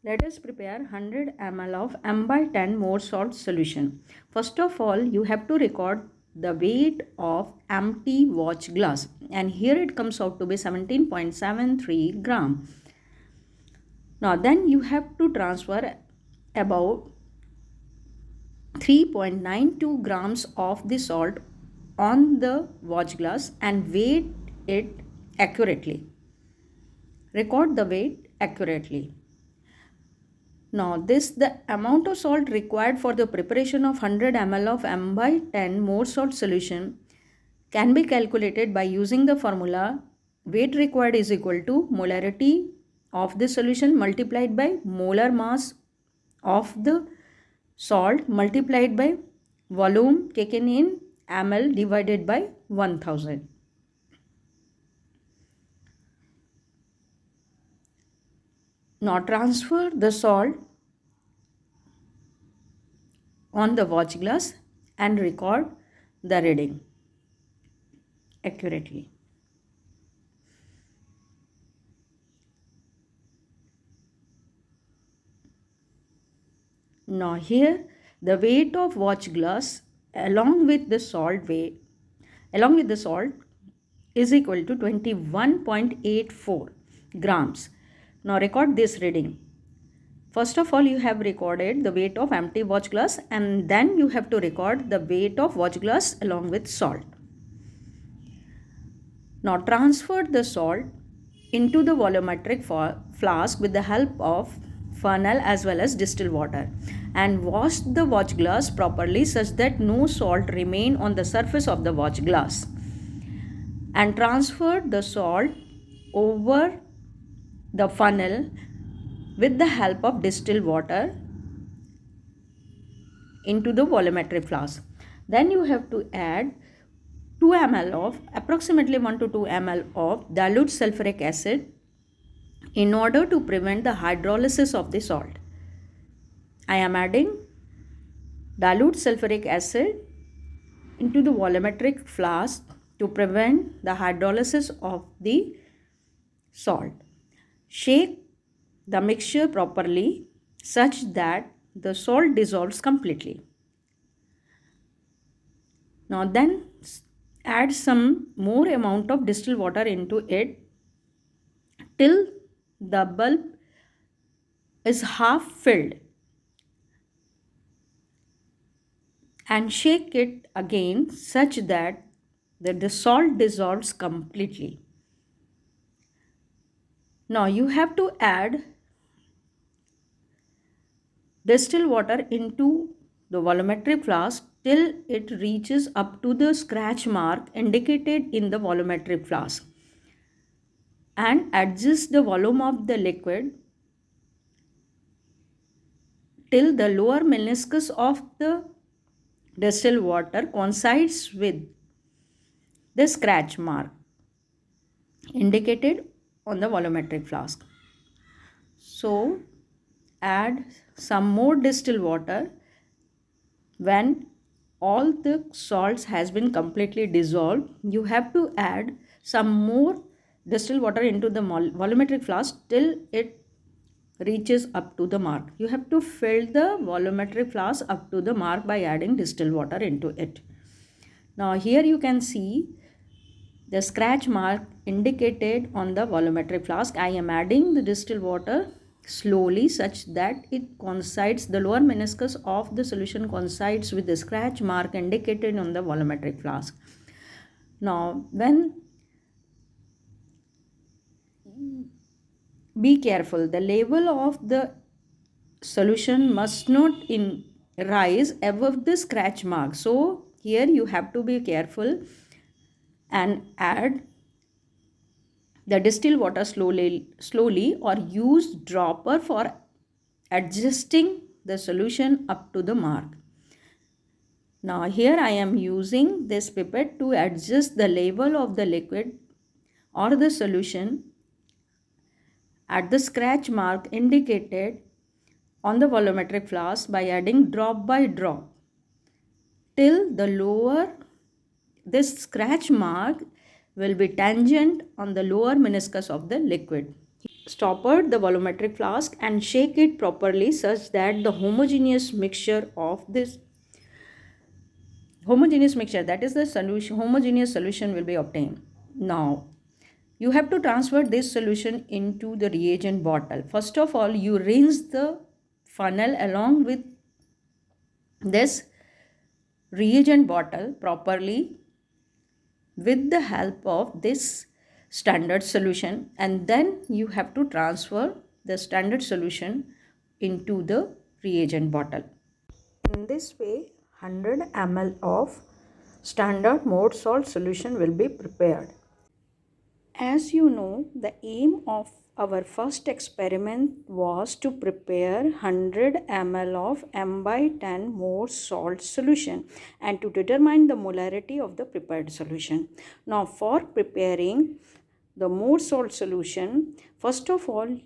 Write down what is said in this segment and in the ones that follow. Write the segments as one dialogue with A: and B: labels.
A: Let us prepare 100 ml of m by 10 Mohr salt solution. First of all, you have to record the weight of empty watch glass, and here it comes out to be 17.73 gram. Now then you have to transfer about 3.92 grams of the salt on the watch glass and weight it accurately. Record the weight accurately. Now the amount of salt required for the preparation of 100 ml of m by 10 Mohr salt solution can be calculated by using the formula weight required is equal to molarity of the solution multiplied by molar mass of the salt multiplied by volume taken in ml divided by 1000. Now transfer the salt on the watch glass and record the reading accurately. Now here the weight of watch glass along with the salt is equal to 21.84 grams. Now record this reading. First of all, you have recorded the weight of empty watch glass, and then you have to record the weight of watch glass along with salt. Now transfer the salt into the volumetric flask with the help of funnel as well as distilled water, and wash the watch glass properly such that no salt remain on the surface of the watch glass, and transfer the salt over the funnel with the help of distilled water into the volumetric flask. Then you have to add 2 ml of approximately 1 to 2 ml of dilute sulfuric acid in order to prevent the hydrolysis of the salt. I am adding dilute sulfuric acid into the volumetric flask to prevent the hydrolysis of the salt. Shake the mixture properly such that the salt dissolves completely. Now then add some more amount of distilled water into it till the bulb is half filled, and shake it again such that the salt dissolves completely. Now you have to add distilled water into the volumetric flask till it reaches up to the scratch mark indicated in the volumetric flask, and adjust the volume of the liquid till the lower meniscus of the distilled water coincides with the scratch mark indicated on the volumetric flask. So add some more distilled water when all the salts has been completely dissolved. You have to add some more distilled water into the volumetric flask till it reaches up to the mark. You have to fill the volumetric flask up to the mark by adding distilled water into it. Now here you can see the scratch mark indicated on the volumetric flask. I am adding the distilled water slowly such that it coincides, the lower meniscus of the solution coincides with the scratch mark indicated on the volumetric flask. Now be careful, the level of the solution must not rise above the scratch mark. So here you have to be careful and add the distilled water slowly or use dropper for adjusting the solution up to the mark. Now here I am using this pipette to adjust the level of the liquid or the solution at the scratch mark indicated on the volumetric flask by adding drop by drop till this scratch mark will be tangent on the lower meniscus of the liquid. stoppered the volumetric flask and shake it properly such that the homogeneous mixture, that is the solution, homogeneous solution will be obtained. Now you have to transfer this solution into the reagent bottle. First of all, you rinse the funnel along with this reagent bottle properly with the help of this standard solution, and then you have to transfer the standard solution into the reagent bottle. In this way, 100 ml of standard Mohr salt solution will be prepared. As you know, the aim of our first experiment was to prepare 100 ml of m by 10 Mohr salt solution and to determine the molarity of the prepared solution. Now for preparing the Mohr salt solution, first of all,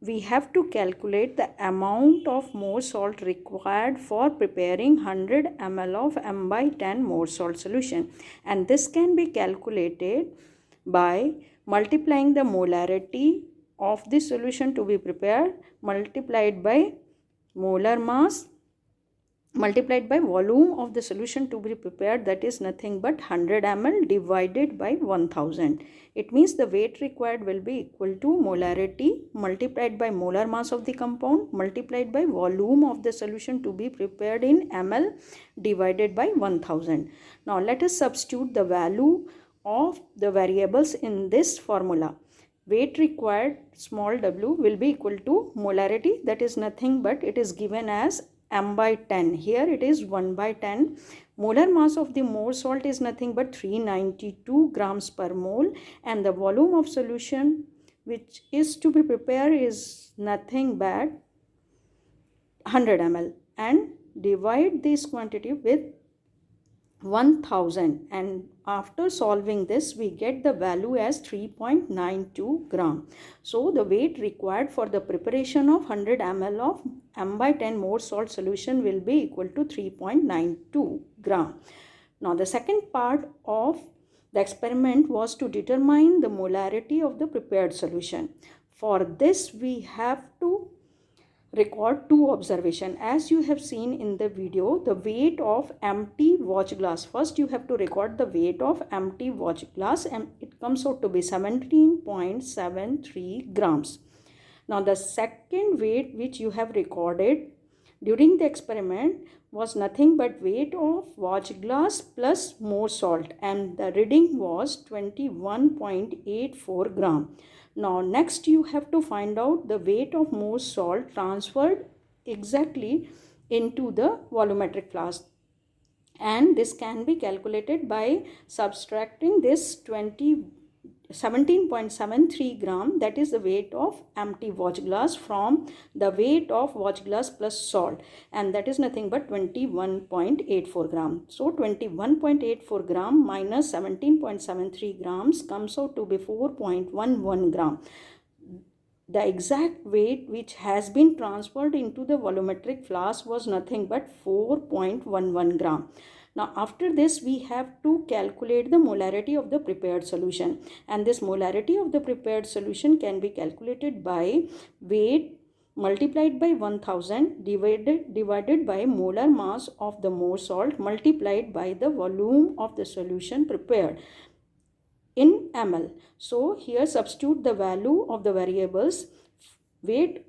A: we have to calculate the amount of Mohr salt required for preparing 100 ml of m by 10 Mohr salt solution, and this can be calculated by multiplying the molarity of the solution to be prepared multiplied by molar mass multiplied by volume of the solution to be prepared, that is nothing but 100 ml divided by 1000. It means the weight required will be equal to molarity multiplied by molar mass of the compound multiplied by volume of the solution to be prepared in ml divided by 1000. Now let us substitute the value of the variables in this formula. Weight required, small w, will be equal to molarity, that is nothing but it is given as m by 10. Here it is 1 by 10. Molar mass of the Mohr salt is nothing but 392 grams per mole, and the volume of solution which is to be prepared is nothing but 100 ml, and divide this quantity with 1000, and after solving this we get the value as 3.92 gram. So the weight required for the preparation of 100 ml of m by 10 Mohr salt solution will be equal to 3.92 gram. Now the second part of the experiment was to determine the molarity of the prepared solution. For this we have to record two observations. As you have seen in the video, the weight of empty watch glass. First you have to record the weight of empty watch glass, and it comes out to be 17.73 grams. Now the second weight which you have recorded during the experiment was nothing but weight of watch glass plus Mohr salt, and the reading was 21.84 gram. Now next you have to find out the weight of Mohr salt transferred exactly into the volumetric flask, and this can be calculated by subtracting this 17.73 gram, that is the weight of empty watch glass, from the weight of watch glass plus salt, and that is nothing but 21.84 gram. So 21.84 gram minus 17.73 grams comes out to be 4.11 gram. The exact weight which has been transferred into the volumetric flask was nothing but 4.11 gram. Now after this we have to calculate the molarity of the prepared solution, and this molarity of the prepared solution can be calculated by weight multiplied by 1000 divided by molar mass of the Mohr salt multiplied by the volume of the solution prepared in ml. So here substitute the value of the variables. Weight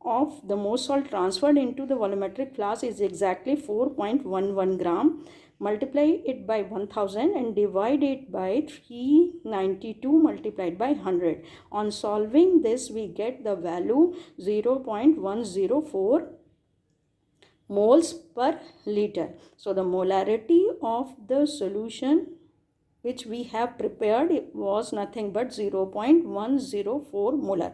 A: of the Mohr salt transferred into the volumetric flask is exactly 4.11 gram. Multiply it by 1000 and divide it by 392 multiplied by 100. On solving this we get the value 0.104 moles per liter. So the molarity of the solution which we have prepared was nothing but 0.104 molar,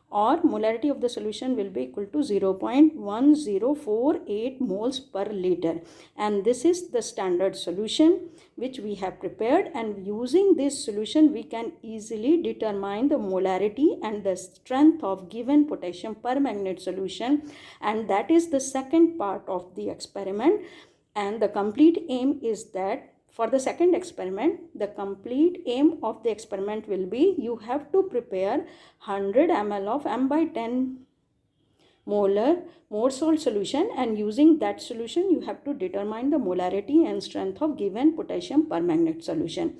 A: or molarity of the solution will be equal to 0.1048 moles per liter, and this is the standard solution which we have prepared, and using this solution we can easily determine the molarity and the strength of given potassium permanganate solution, and that is the second part of the experiment. And the complete aim is that For the second experiment, the complete aim of the experiment will be you have to prepare 100 ml of m by 10 molar Mohr salt solution, and using that solution you have to determine the molarity and strength of given potassium permanganate solution.